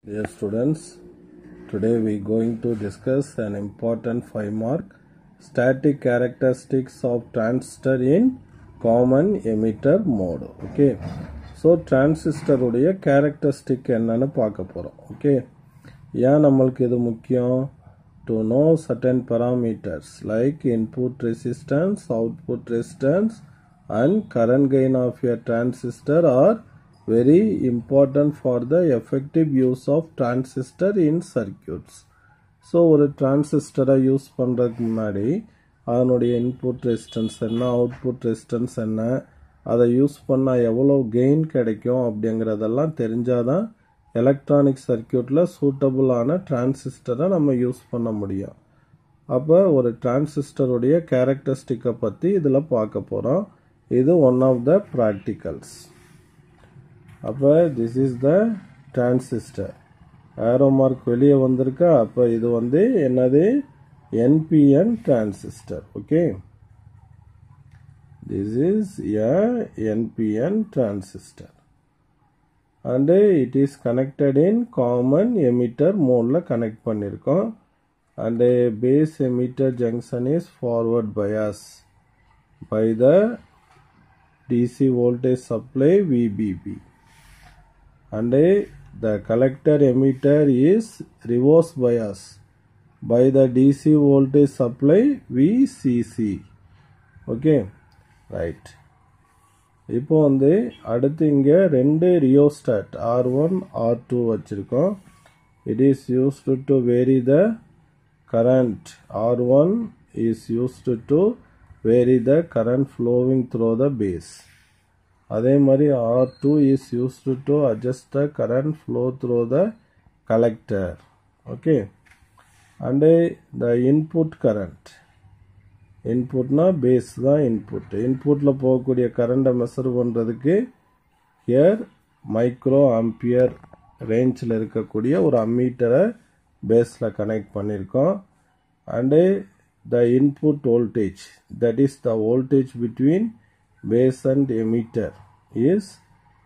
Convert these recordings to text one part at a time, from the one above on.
Dear students, today we are going to discuss an important 5-mark static characteristics of transistor in common emitter mode. Okay, so transistor உடைய characteristic என்னன்னு பார்க்க போறோம். Okay, ஏன் நம்மளுக்கு இது முக்கியம்? To know certain parameters like input resistance, output resistance and current gain of a transistor are very important for the effective use of transistor in circuits. So ஒரு டிரான்சிஸ்டரை யூஸ் பண்ணுறதுக்கு முன்னாடி அதனுடைய இன்புட் ரெசிஸ்டன்ஸ் என்ன, அவுட்புட் ரெசிஸ்டன்ஸ் என்ன, அதை use பண்ணால் எவ்வளோ கெயின் கிடைக்கும் அப்படிங்கிறதெல்லாம் தெரிஞ்சாதான் எலக்ட்ரானிக் சர்க்கியூட்டில் சூட்டபுளான டிரான்சிஸ்டரை நம்ம யூஸ் பண்ண முடியும். அப்போ ஒரு டிரான்சிஸ்டருடைய கேரக்டரிஸ்டிக்கை பற்றி இதில் பார்க்க போகிறோம். இது ஒன் ஆஃப் த ப்ராக்டிகல்ஸ். அப்போ this is the transistor. Arrow mark வெளியே வந்திருக்கா? அப்போ இது வந்து என்னது? NPN transistor. Okay, this is a NPN transistor and it is connected in common emitter mode ல கனெக்ட் பண்ணியிருக்கோம். and base emitter junction is forward bias by the DC voltage supply VBB. And the collector emitter is reverse bias by the DC voltage supply VCC. Okay, right. இப்போ வந்து அடுத்து இங்கே ரெண்டு rheostat R1 R2 வச்சிருக்கோம். It is used to vary the current. R1 is used to vary the current flowing through the base. அதே மாதிரி R2 is used to adjust the current flow through the collector. Okay, and the input current. இன்புட்னா base தான் input. இன்புட்டில் போகக்கூடிய கரண்ட்டை measure பண்ணுறதுக்கு here micro ampere ரேஞ்சில் இருக்கக்கூடிய ஒரு அம்மீட்டரை பேஸில் கனெக்ட் பண்ணியிருக்கோம். And the input voltage, that is the voltage between base and emitter is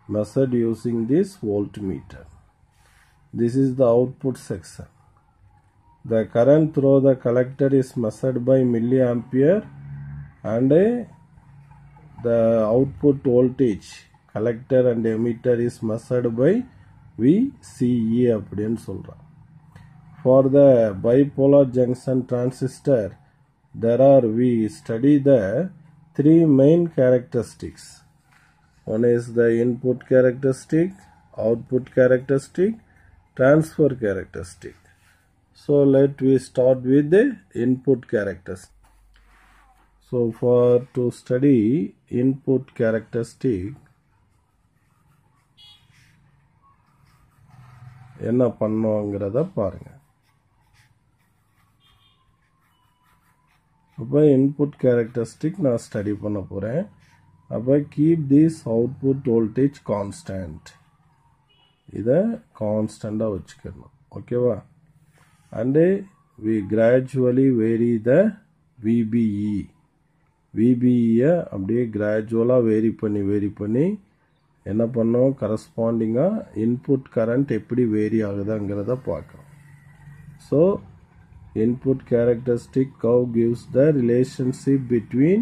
measured using this voltmeter. This is the output section. The current through the collector is measured by milliampere and the output voltage collector and emitter is measured by VCE அப்படின்னு சொல்றோம். For the bipolar junction transistor we study the three main characteristics. One is the input characteristic, output characteristic, transfer characteristic. So let we start with the input characteristic. So to study input characteristic, என்ன பண்ணுவோங்கிறத பாருங்க. அப்போ input characteristic நான் study பண்ண போகிறேன். அப்போ keep this output voltage constant, இதை கான்ஸ்டண்ட்டாக வச்சுக்கணும். ஓகேவா? And we gradually vary the VBE. VBEயை அப்படியே கிராஜுவலாக வேரி பண்ணி என்ன பண்ணோம்? கரஸ்பாண்டிங்காக இன்புட் கரண்ட் எப்படி வேரி ஆகுதுங்கிறத பார்க்குறோம். So input characteristic curve gives the relationship between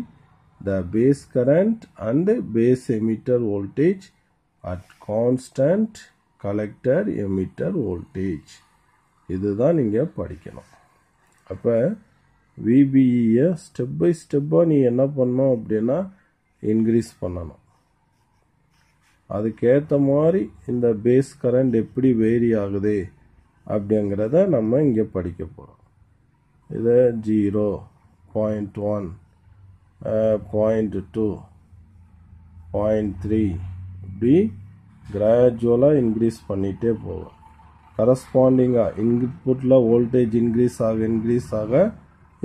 the base current and base emitter voltage at constant collector emitter voltage. இதுதான் நீங்க படிக்கணும். அப்போ VBE ஸ்டெப் பை ஸ்டெப்பாக நீ என்ன பண்ணணும் அப்படின்னா இன்க்ரீஸ் பண்ணணும். அதுக்கேற்ற மாதிரி இந்த பேஸ் கரண்ட் எப்படி வேரி ஆகுது அப்படிங்கிறத நம்ம இங்கே படிக்க போகிறோம். இது 0, 0.1, 0.2, 0.3 இப்படி கிராஜுவலாக இன்க்ரீஸ் பண்ணிகிட்டே போவோம். கரஸ்பாண்டிங்காக இன்புட்டில் வோல்டேஜ் இன்க்ரீஸ் ஆக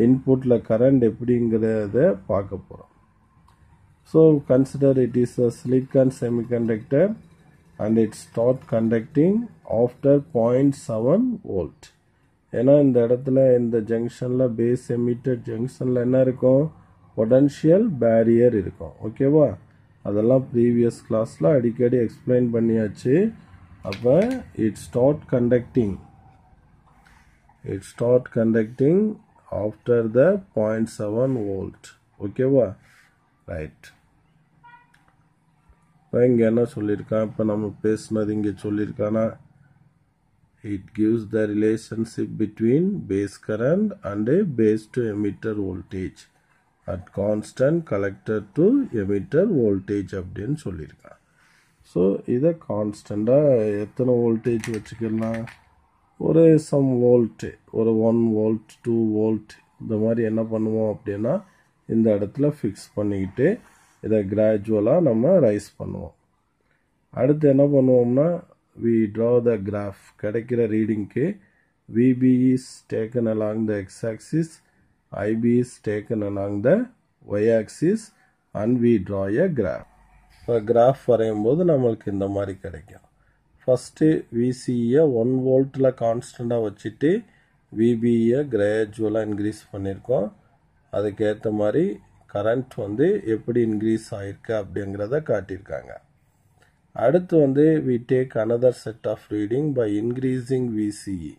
இன்புட்டில் கரண்ட் எப்படிங்கிறத பார்க்க போகிறோம். So consider it is a silicon semiconductor and it start conducting after 0.7 volt. ஏன்னா இந்த இடத்துல இந்த ஜங்ஷனில் பேஸ் எமிட்டர் ஜங்ஷனில் என்ன இருக்கும்? பொட்டன்ஷியல் பேரியர் இருக்கும். ஓகேவா? அதெல்லாம் ப்ரீவியஸ் கிளாஸில் அடிக்கடி எக்ஸ்பிளைன் பண்ணியாச்சு. அப்போ it start conducting after the 0.7 volt. ஓகேவா? ரைட். இப்போ இங்கே என்ன சொல்லியிருக்கான்? இப்போ நம்ம பேசுனது இங்கே சொல்லியிருக்கானா? It gives the relationship between base current and a base to emitter voltage at constant collector to emitter voltage அப்படின்னு சொல்லியிருக்கான். ஸோ இதை கான்ஸ்டண்ட்டாக எத்தனை வோல்டேஜ் வச்சுக்கலாம்? ஒரு சம் வோல்ட்டு, ஒரு 1 volt 2 volt இந்த மாதிரி என்ன பண்ணுவோம் அப்படின்னா இந்த இடத்துல ஃபிக்ஸ் பண்ணிக்கிட்டு இதை கிராஜுவலாக நம்ம ரைஸ் பண்ணுவோம். அடுத்து என்ன பண்ணுவோம்னா we draw the graph. கிடைக்கிற ரீடிங்க்கு VB is taken along the x-axis, IB is taken along the y-axis and we draw a graph. இப்போ கிராஃப் வரையும் போது நம்மளுக்கு இந்த மாதிரி கிடைக்கும். ஃபஸ்ட்டு VCயை 1 voltல கான்ஸ்டண்ட்டாக வச்சுட்டு VBயை கிராஜுவலாக இன்க்ரீஸ் பண்ணியிருக்கோம். அதுக்கேற்ற மாதிரி கரண்ட் வந்து எப்படி இன்க்ரீஸ் ஆகிருக்கு அப்படிங்கிறத காட்டியிருக்காங்க. அடுத்து வந்து we take another set of reading by increasing VCE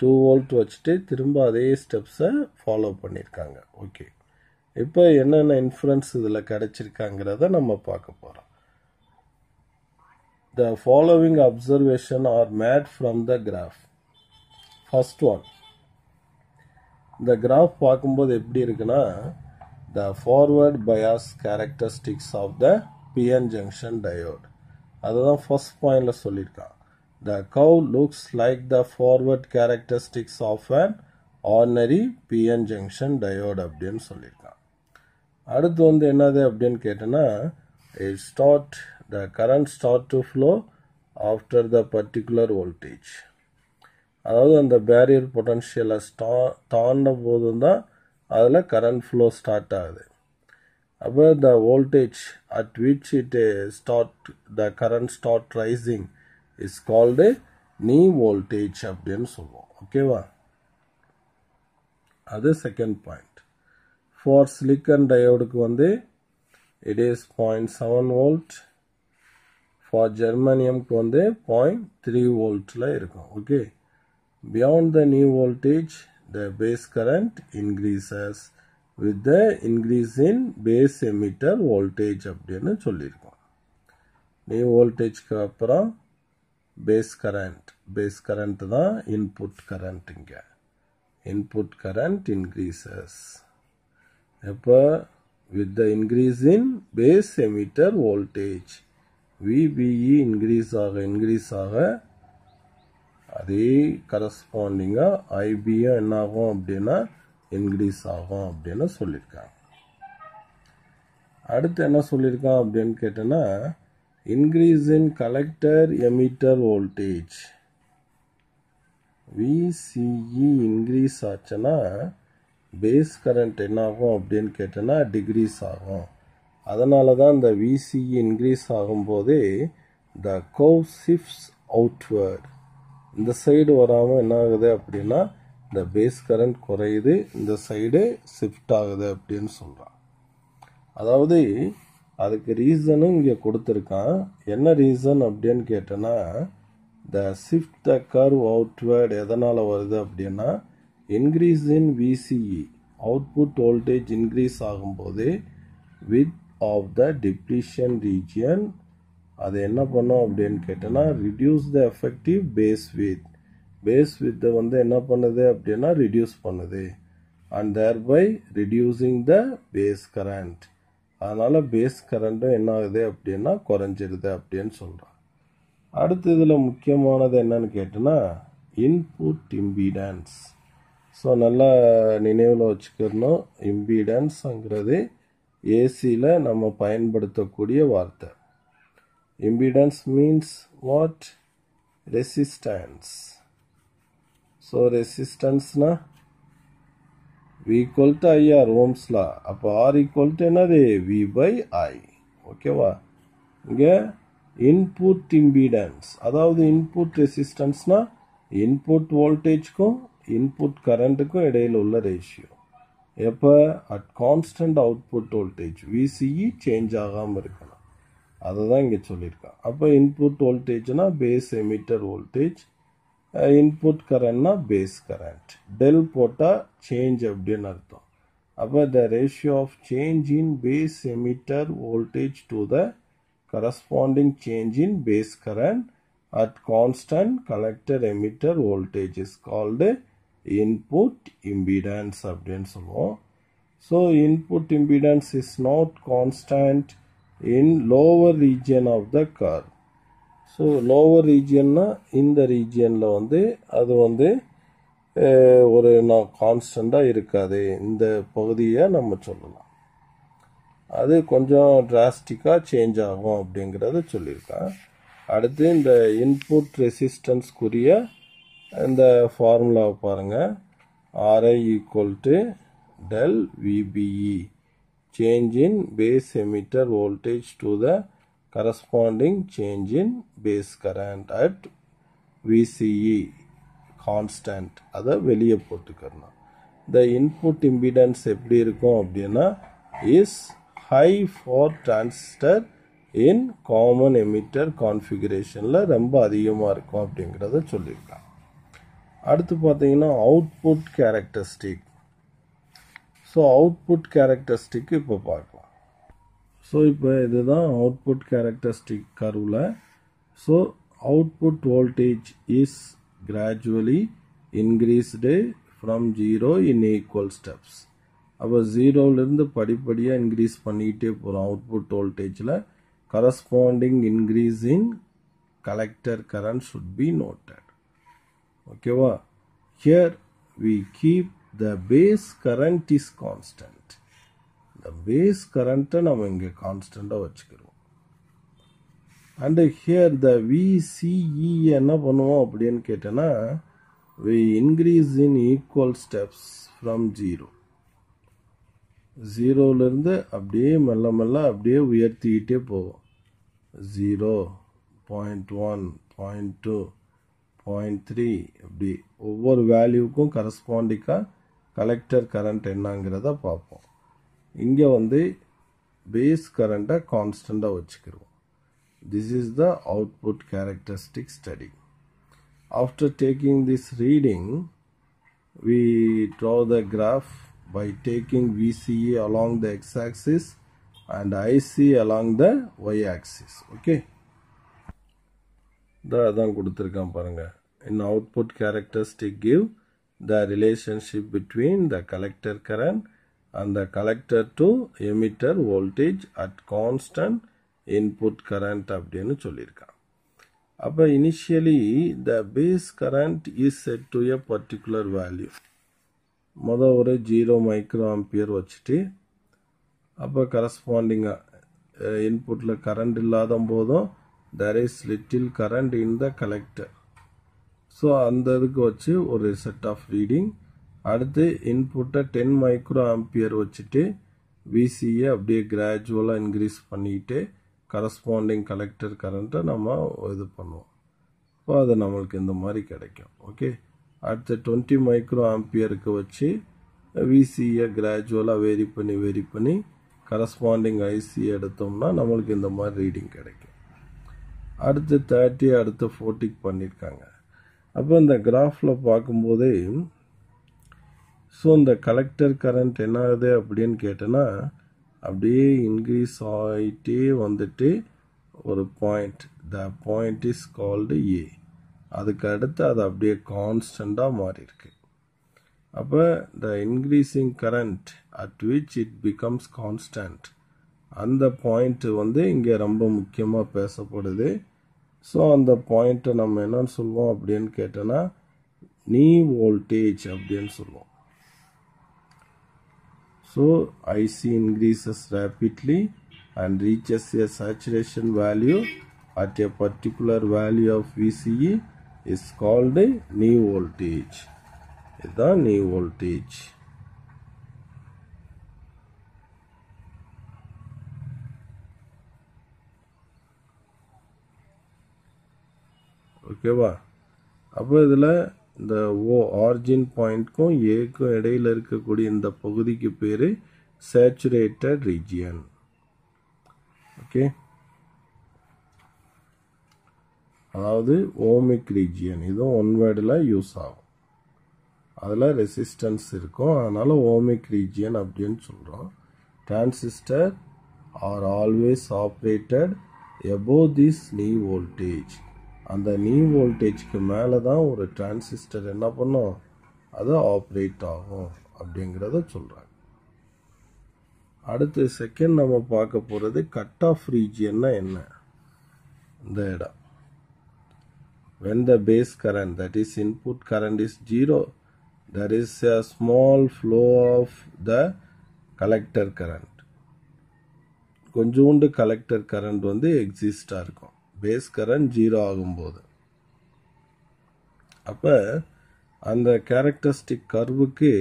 2 volt வச்சுட்டு திரும்ப அதே ஸ்டெப்ஸை ஃபாலோ பண்ணியிருக்காங்க. ஓகே, இப்போ என்னென்ன இன்ஃப்ளூயன்ஸ் இதில் கிடைச்சிருக்காங்கிறத நம்ம பார்க்க போகிறோம். The following observation are made from the graph. First one, இந்த கிராஃப் பார்க்கும்போது எப்படி இருக்குன்னா the forward bias characteristics of the PN junction diode. அதுதான் ஃபர்ஸ்ட் பாயிண்ட்ல சொல்லியிருக்கான். The curve looks like the forward characteristics of an ordinary PN junction diode அப்படின்னு சொல்லியிருக்கான். அடுத்து வந்து என்னது அப்படின்னு கேட்டோன்னா the current start to flow after the particular voltage. அதாவது அந்த பேரியர் பொட்டன்ஷியலை தாண்ட போதும் தான் அதில் கரண்ட் ஃப்ளோ ஸ்டார்ட் ஆகுது. அப்போ the voltage at which the current start rising is called knee voltage அப்படின்னு சொல்லுவோம். ஓகேவா? அது செகண்ட் பாயிண்ட். ஃபார் சிலிக்கன் டயோடுக்கு வந்து it is 0.7 volt. ஃபார் ஜெர்மானியம்க்கு வந்து 0.3 voltல இருக்கும். Okay, beyond the knee voltage the base current increases with the increase in base emitter voltage அப்படின்னு சொல்லியிருக்கோம். knee voltageக்கு அப்புறம் base current தான் input current. இங்கே input current increases எப்போ with the increase in base emitter voltage. VBE increase ஆக அதே கரஸ்பாண்டிங்காக ஐபியும் என்ன ஆகும் அப்படின்னா இன்க்ரீஸ் ஆகும் அப்படின்னு சொல்லியிருக்காங்க. அடுத்து என்ன சொல்லியிருக்கான் அப்படின்னு கேட்டோன்னா increase in collector emitter voltage. VCE increase ஆச்சுன்னா பேஸ் கரண்ட் என்ன ஆகும் அப்படின்னு கேட்டோன்னா டிக்ரீஸ் ஆகும். அதனால தான் இந்த VCE இன்க்ரீஸ் ஆகும்போது the curve shifts outward. இந்த சைடு வராமல் என்ன ஆகுது அப்படின்னா இந்த பேஸ் கரண்ட் குறையுது, இந்த சைடு ஷிஃப்ட் ஆகுது அப்படின்னு சொல்கிறான். அதாவது அதுக்கு ரீசனும் இங்கே கொடுத்துருக்கான். என்ன ரீசன் அப்படின்னு கேட்டோன்னா the shift the curve outward எதனால் வருது அப்படின்னா increase in VCE output voltage increase ஆகும்போது width of the depletion region அது என்ன பண்ணும் அப்படின்னு கேட்டோன்னா ரிடியூஸ் த எஃபெக்டிவ் பேஸ் வித்தை வந்து என்ன பண்ணுது அப்படின்னா ரிடியூஸ் பண்ணுது and thereby reducing the base current. அதனால் பேஸ் கரண்ட்டும் என்ன ஆகுது அப்படின்னா குறைஞ்சிருது அப்படின்னு சொல்கிறான். அடுத்து இதில் முக்கியமானது என்னன்னு கேட்டோன்னா இன்புட் இம்பீடன்ஸ். ஸோ நல்லா நினைவில் வச்சுக்கணும், இம்பீடன்ஸுங்கிறது ஏசியில் நம்ம பயன்படுத்தக்கூடிய வார்த்தை. Impedance means what? Resistance. So resistance na V equal to IR Ohm's law. அப்போ R equal to என்னது V by I. ஓகேவா? இங்கே இன்புட் இம்பீடன்ஸ், அதாவது இன்புட் ரெசிஸ்டன்ஸ்னா இன்புட் வோல்டேஜ்க்கும் இன்புட் கரண்ட்டுக்கும் இடையில் உள்ள ரேஷியோ. எப்போ? At constant output voltage VCE change ஆகாமல் இருக்கணும். அதுதான் இங்கே சொல்லியிருக்கான். அப்போ இன்புட் வோல்டேஜ்னா பேஸ் எமிட்டர் வோல்டேஜ், இன்புட் கரண்ட்னா பேஸ் கரண்ட். டெல் போட்டால் சேஞ்ச் அப்படின்னு அர்த்தம். அப்போ the ratio of change in base emitter voltage to the corresponding change in base current at constant collector emitter voltage is called input impedance அப்படின்னு சொல்லுவோம். So input impedance is not constant in lower region of the curve. So lower region இந்த regionல அது ஒரு கான்ஸ்டண்டாக இருக்காது. இந்த பகுதியை நம்ம சொல்லலாம், அது கொஞ்சம் டிராஸ்டிக்காக சேஞ்ச் ஆகும் அப்படிங்கிறத சொல்லியிருக்கேன். அடுத்து இந்த இன்புட் ரெசிஸ்டன்ஸ்க்குரிய இந்த ஃபார்முலாவை பாருங்கள். RI equal to del VBE, change in base emitter voltage to the corresponding change in base current at VCE constant. அதை வெளியே போட்டுக்கிறணும். இந்த இன்புட் இம்பிடன்ஸ் எப்படி இருக்கும் அப்படின்னா is high for transistor in common emitter configurationல ரொம்ப அதிகமாக இருக்கும் அப்படிங்கிறத சொல்லியிருக்காங்க. அடுத்து பார்த்தீங்கன்னா output characteristic. So output characteristic இப்போ பார்க்கலாம். ஸோ இப்போ இதுதான் அவுட்புட் கேரக்டரிஸ்டிக் கர்வில். So output voltage is gradually increased from 0 in equal steps. அப்போ 0லேருந்து படிப்படியாக இன்க்ரீஸ் பண்ணிக்கிட்டே போகிறோம். அவுட்புட் வோல்டேஜில் corresponding increase in collector current should be noted. ஓகேவா? Here we keep the base current is constant. இந்த பேஸ் கரண்ட்டை நம்ம இங்கே கான்ஸ்டண்ட்டாக வச்சுக்கிறோம். அண்டு ஹியர் த VCE என்ன பண்ணுவோம் அப்படின்னு கேட்டோன்னா we increase in equal steps from 0. 0லேருந்து அப்படியே மெல்ல மெல்ல அப்படியே உயர்த்திக்கிட்டே போவோம். 0, 0.1, 0.2, 0.3 அப்படி ஒவ்வொரு வேல்யூக்கும் கரஸ்பாண்டிங்காக கலெக்டர் கரண்ட் என்னங்கிறத பார்ப்போம். இங்கே பேஸ் கரண்ட்டை கான்ஸ்டண்ட்டாக வச்சுக்கிறோம். This is the output characteristic study. After taking this reading we draw the graph by taking VCE along the x-axis and IC along the y-axis. Okay. அதான் கொடுத்துருக்கான் பாருங்க. In output characteristic give the relationship between the collector current and the collector to emitter voltage at constant input current அப்படின்னு சொல்லியிருக்கான். அப்போ initially the base current is set to a particular value. ஒரு 0 micro ampere வச்சுட்டு அப்போ கரஸ்பாண்டிங்காக இன்புட்டில் current இல்லாத போதும் there is little current in the collector. So அந்த இதுக்கு வச்சு ஒரு செட் ஆஃப் ரீடிங். அடுத்து இன்புட்டை 10 மைக்ரோ ஆம்பியர் வச்சுட்டு VCயை அப்படியே கிராஜுவலாக இன்க்ரீஸ் பண்ணிக்கிட்டு கரஸ்பாண்டிங் கலெக்டர் கரண்ட்டை நம்ம இது பண்ணுவோம். இப்போ அது நம்மளுக்கு இந்த மாதிரி கிடைக்கும். ஓகே. அடுத்து 20 மைக்ரோ ஆம்பியருக்கு வச்சு VCயை கிராஜுவலாக வேரி பண்ணி கரஸ்பாண்டிங் IC எடுத்தோம்னா நம்மளுக்கு இந்த மாதிரி ரீடிங் கிடைக்கும். அடுத்து 30, அடுத்து 40 பண்ணியிருக்காங்க. அப்போ இந்த கிராஃபில் பார்க்கும்போதே ஸோ இந்த கலெக்டர் கரண்ட் என்ன ஆகுது அப்படின்னு கேட்டோன்னா அப்படியே இன்க்ரீஸ் ஆகிட்டே வந்துட்டு ஒரு point, the point is called A. அதுக்கு அடுத்து அது அப்படியே கான்ஸ்டண்ட்டாக மாறி இருக்கு. அப்போ த increasing current at which it becomes constant, அந்த பாயிண்ட்டு இங்கே ரொம்ப முக்கியமாக பேசப்படுது. ஸோ அந்த பாயிண்ட்டை நம்ம என்னன்னு சொல்லுவோம் அப்படின்னு கேட்டோன்னா நீ வோல்டேஜ் அப்படின்னு சொல்லுவோம். So IC increases rapidly and reaches a saturation value at a particular value of VCE is called a knee voltage. இதுதான் knee voltage. ஓகேவா? அப்போ இதில் இந்த ஆரிஜின் பாயிண்ட்க்கும் ஏக்கும் இடையில் இருக்கக்கூடிய இந்த பகுதிக்கு பேர் சேச்சுரேட்டட் ரீஜியன். ஓகே. அதாவது ஓமிக் ரீஜியன், இதுவும் ஒன் வேர்டில் யூஸ் ஆகும். அதில் ரெசிஸ்டன்ஸ் இருக்கும், அதனால் ஓமிக் ரீஜியன் அப்படின்னு சொல்கிறோம். Transistor are always operated above this knee voltage. அந்த knee voltageக்கு மேலே தான் ஒரு டிரான்சிஸ்டர் என்ன பண்ணும், அது ஆப்ரேட் ஆகும் அப்படிங்கிறத சொல்கிறாங்க. அடுத்து செகண்ட் நம்ம பார்க்க போகிறது கட் ஆஃப் ரீஜியன்னா என்ன. இந்த இடம் when the base current, that is input current, is 0, there is a small flow of the collector current. கொஞ்சோண்டு கலெக்டர் கரண்ட் வந்து எக்ஸிஸ்டாக இருக்கும் பேஸ் கரண்ட் 0 ஆகும்போது. அப்போ அந்த கேரக்டரிஸ்டிக் கர்வுக்கு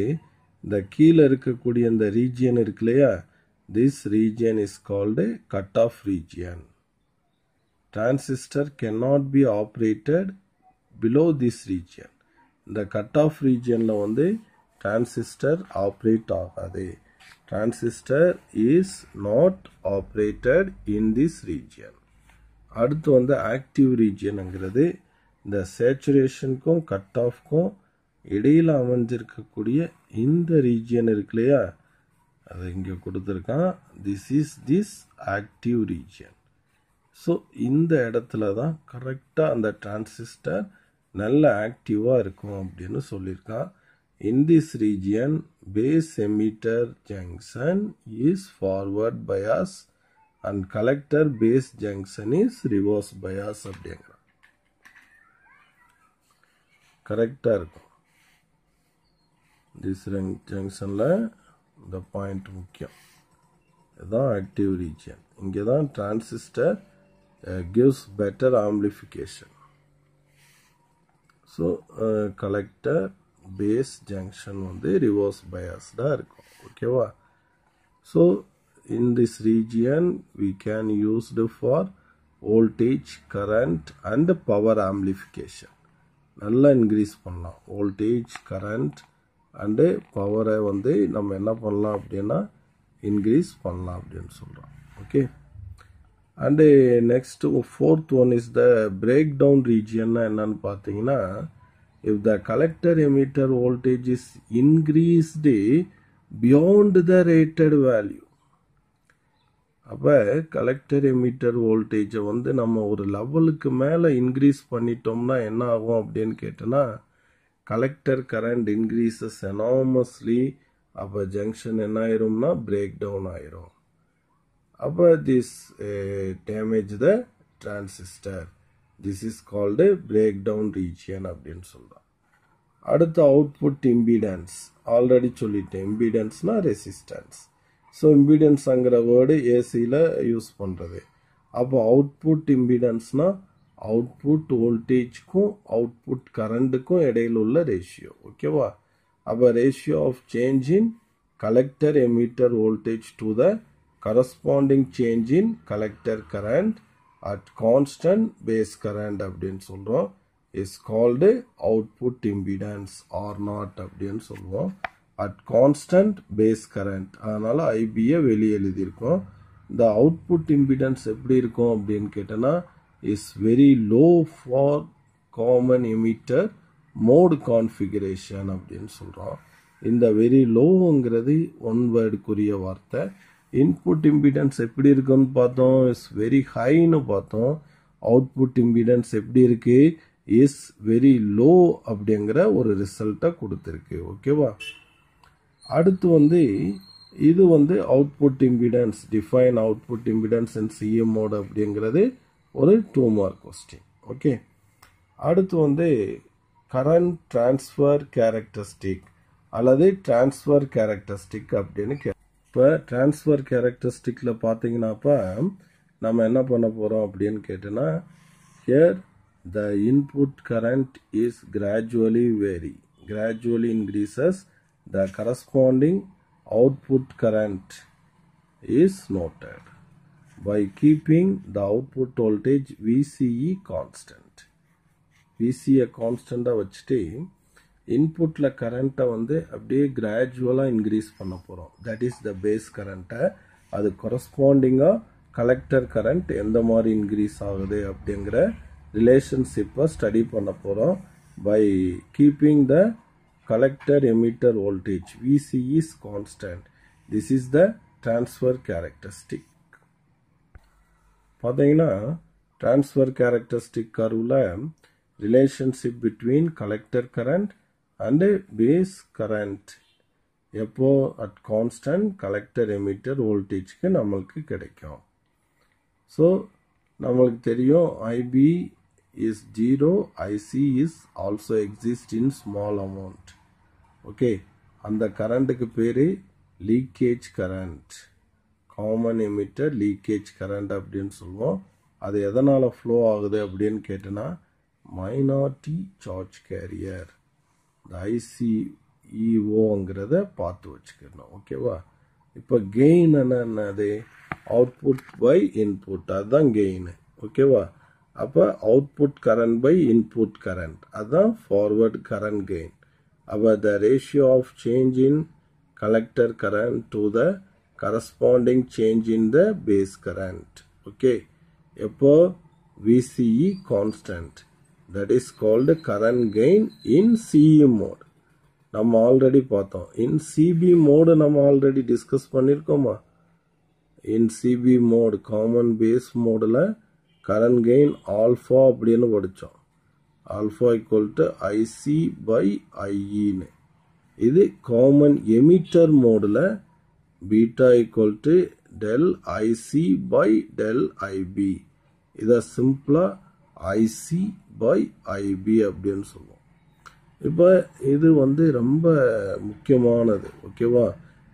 இந்த கீழே இருக்கக்கூடிய இந்த ரீஜியன் இருக்கு இல்லையா, this region is called cut off region. Transistor cannot be operated below this region. இந்த கட் ஆஃப் ரீஜியனில் வந்து டிரான்சிஸ்டர் ஆப்ரேட் ஆகாது. Transistor is not operated in this region. அடுத்து வந்து ஆக்டிவ் ரீஜியனுங்கிறது இந்த சேச்சுரேஷனுக்கும் கட் ஆஃப்க்கும் இடையில் அமைஞ்சிருக்கக்கூடிய இந்த ரீஜியன் இருக்கு இல்லையா, அது இங்கே கொடுத்துருக்கான். This is this active region. So இந்த இடத்துல தான் கரெக்டாக அந்த டிரான்சிஸ்டர் நல்ல ஆக்டிவாக இருக்கும் அப்படின்னு சொல்லியிருக்கான். In this region, base emitter junction is forward bias and collector base junction is reverse bias அப்படிங்கிற கரெக்டாக இருக்கும். this junctionல இந்த பாயிண்ட் முக்கியம். இதுதான் ஆக்டிவ் ரீஜியன். இங்கே தான் transistor gives better amplification. So collector base junction வந்து reverse biased இருக்கும். ஓகேவா? So in this region we can use it for voltage, current and power amplification. நல்லா இன்க்ரீஸ் பண்ணலாம். voltage, current and பவரை வந்து நம்ம என்ன பண்ணலாம் அப்படின்னா இன்க்ரீஸ் பண்ணலாம் அப்படின்னு சொல்கிறோம். Okay. and next fourth one is the breakdown region. என்னன்னு பார்த்தீங்கன்னா, if the collector emitter voltage is increased beyond the rated value, அப்போ கலெக்டர் எமிட்டர் வோல்டேஜை வந்து நம்ம ஒரு லெவலுக்கு மேலே இன்க்ரீஸ் பண்ணிட்டோம்னா என்ன ஆகும் அப்படின்னு கேட்டோன்னா, கலெக்டர் கரண்ட் இன்க்ரீசஸ் எனாமஸ்லி. அப்போ ஜங்ஷன் என்ன ஆயிரும்னா பிரேக் டவுன் ஆயிரும். அப்போ this damage the transistor. This is called break down region அப்படின்னு சொல்கிறோம். அடுத்த அவுட்புட் இம்பிடன்ஸ். ஆல்ரெடி சொல்லிட்டேன், இம்பிடன்ஸ்னா ரெசிஸ்டன்ஸ். ஸோ இம்பிடன்ஸுங்கிற வேர்டு ஏசியில் யூஸ் பண்ணுறது. அப்போ அவுட்புட் இம்பிடன்ஸ்னா அவுட்புட் வோல்டேஜ்க்கும் அவுட்புட் கரண்ட்டுக்கும் இடையில் உள்ள ரேஷியோ. ஓகேவா? அப்போ ratio of change in collector emitter voltage to the corresponding change in collector current at constant base current அப்படின்னு சொல்கிறோம். Is called output impedance or not அப்படின்னு சொல்லுவோம். At constant base current. அதனால் ஐபியை வெளியே எழுதியிருக்கோம். இந்த அவுட்புட் இம்பிடன்ஸ் எப்படி இருக்கும் அப்படின்னு கேட்டோன்னா, is very low for common emitter mode configuration அப்படின்னு சொல்கிறோம். இந்த வெரி லோங்கிறது ஒன் வேர்டுக்குரிய வார்த்தை. இன்புட் இம்பிடன்ஸ் எப்படி இருக்குன்னு பார்த்தோம், இஸ் வெரி ஹைன்னு பார்த்தோம். அவுட்புட் இம்பிடன்ஸ் எப்படி இருக்கு, இஸ் வெரி லோ அப்படிங்கிற ஒரு ரிசல்ட்டை கொடுத்துருக்கு. ஓகேவா? அடுத்து வந்து இது வந்து output impedance, define output impedance in CM mode அப்படிங்கிறது ஒரு 2 மார்க் கொஸ்டின். ஓகே. அடுத்து வந்து கரண்ட் டிரான்ஸ்ஃபர் கேரக்டரிஸ்டிக் அல்லது டிரான்ஸ்ஃபர் கேரக்டரிஸ்டிக் அப்படின்னு இப்போ டிரான்ஸ்ஃபர் கேரக்டரிஸ்டிக்கில் பார்த்தீங்கன்னாப்பா நம்ம என்ன பண்ண போகிறோம் அப்படின்னு கேட்டோன்னா, here the input current is gradually increases. The corresponding output current is noted by keeping the output voltage VCE constant. VCE constant வச்சுட்டு இன்புட்டில் கரண்ட்டை வந்து அப்படியே கிராஜுவலாக இன்க்ரீஸ் பண்ண போகிறோம். தட் இஸ் த பேஸ் கரண்ட்டை. அது கொரஸ்பாண்டிங்காக கலெக்டர் கரண்ட் எந்த மாதிரி இன்க்ரீஸ் ஆகுது அப்படிங்கிற relationship study பண்ண போறோம் by keeping the collector emitter voltage VC is constant. This is the transfer characteristic. பாத்தீங்கன்னா transfer characteristic curveல relationship between collector current and base current எப்போ at constant collector emitter voltageக்கு நமக்கு கிடைக்கும். So நம்மளுக்கு தெரியும் IB is 0, IC is also exist in small amount. Okay, அந்த கரண்ட்டுக்கு பேரு leakage current, common emitter leakage current அப்படின்னு சொல்லுவோம். அது எதனால flow ஆகுது அப்படின்னு கேட்டனா minority charge carrier, the ICEOங்கிறத பார்த்து வச்சுக்கணும். ஓகேவா? இப்போ கெயின் என்னது? அவுட்புட் பை இன்புட், அதுதான் கெயின். ஓகேவா? அப்போ output current by input current, அதுதான் ஃபார்வர்ட் கரண்ட் கெயின். அப்போ the ratio of change in collector current to the corresponding change in the base current. Okay, எப்போ VCE constant, that is called current gain in CE mode. நம்ம already பார்த்தோம். In CB mode நம்ம already discuss பண்ணியிருக்கோமா? In CB mode common base மோடில் current gain alpha அப்படின்னு படித்தோம். Alpha equal to IC by IEன்னு. இது காமன் எமிட்டர் மோடில் beta equal to del IC by del IB. இதை சிம்பிளாக IC பை IB அப்படின்னு சொல்லுவோம். இப்போ இது ரொம்ப முக்கியமானது. ஓகேவா?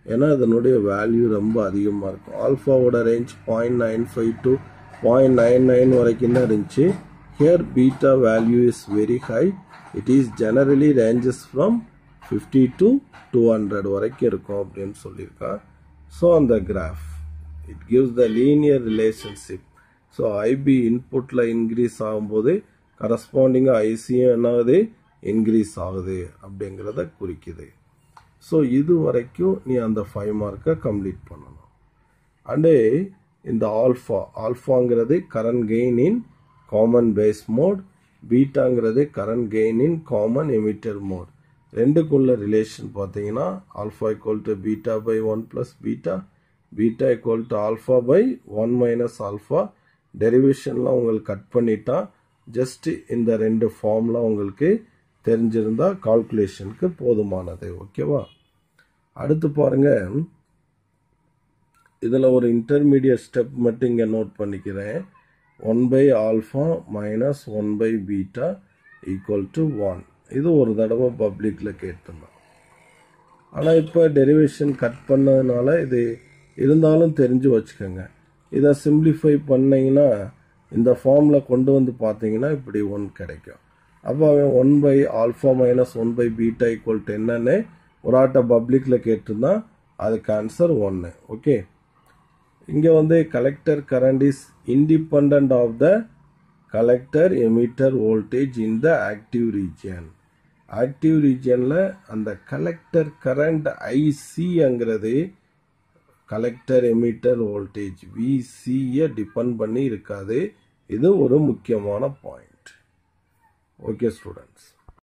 ஏன்னா இதனுடைய வேல்யூ ரொம்ப அதிகமாக இருக்கும். ஆல்ஃபாவோட ரேஞ்ச் 0.95 to 0.99 வரைக்கும் தான் இருந்துச்சு. Here beta value is very high. It is generally ranges from 50 to 200 வரைக்கும் இருக்கும் அப்படின்னு சொல்லியிருக்கான். ஸோ அந்த graph it gives the linear relationship. So IB இன்புட்டில் இன்க்ரீஸ் ஆகும்போது கரஸ்பாண்டிங்காக ஐசியும் என்னாகுது? இன்க்ரீஸ் ஆகுது அப்படிங்கிறத குறிக்குது. ஸோ இது வரைக்கும் நீ அந்த 5 மார்க்கை கம்ப்ளீட் பண்ணணும். அண்டு இந்த ஆல்ஃபாங்கிறது current gain in common base mode, பீட்டாங்கிறது current gain in common emitter mode. ரெண்டுக்குள்ள ரிலேஷன் பார்த்தீங்கன்னா alpha equal to beta by 1 plus beta, beta equal to alpha by 1 minus alpha. டெரிவேஷன்லாம் உங்களுக்கு கட் பண்ணிட்டா ஜஸ்ட் இந்த ரெண்டு ஃபார்ம்லாம் உங்களுக்கு தெரிஞ்சிருந்தா கால்குலேஷனுக்கு போதுமானது. ஓகேவா? அடுத்து பாருங்க, இதில் ஒரு இன்டர்மீடியட் ஸ்டெப் மட்டும் இங்கே நோட் பண்ணிக்கிறேன். 1 by alpha minus 1 by beta equal to 1. இது ஒரு தடவை பப்ளிக்கில் கேட்டிருந்தோம். ஆனால் இப்போ டெரிவேஷன் கட் பண்ணதுனால இது இருந்தாலும் தெரிஞ்சு வச்சுக்கோங்க. இதை சிம்பிளிஃபை பண்ணிங்கன்னா இந்த ஃபார்மில் கொண்டு வந்து பார்த்தீங்கன்னா இப்படி 1 கிடைக்கும். அப்போ அவன் 1 by alpha minus 1 by beta equal to என்னன்னு ஒரு ஆட்ட பப்ளிக்கில் கேட்டிருந்தா அதுக்கு ஆன்சர் 1. ஓகே, இங்கே collector current is independent of the collector emitter voltage in the active region. Active ரீஜியனில் அந்த கலெக்டர் கரண்ட் ICங்கிறது கலெக்டர் எமிட்டர் வோல்டேஜ் VCயை டிபெண்ட் பண்ணி இருக்காது. இது ஒரு முக்கியமான பாயிண்ட். Okay students.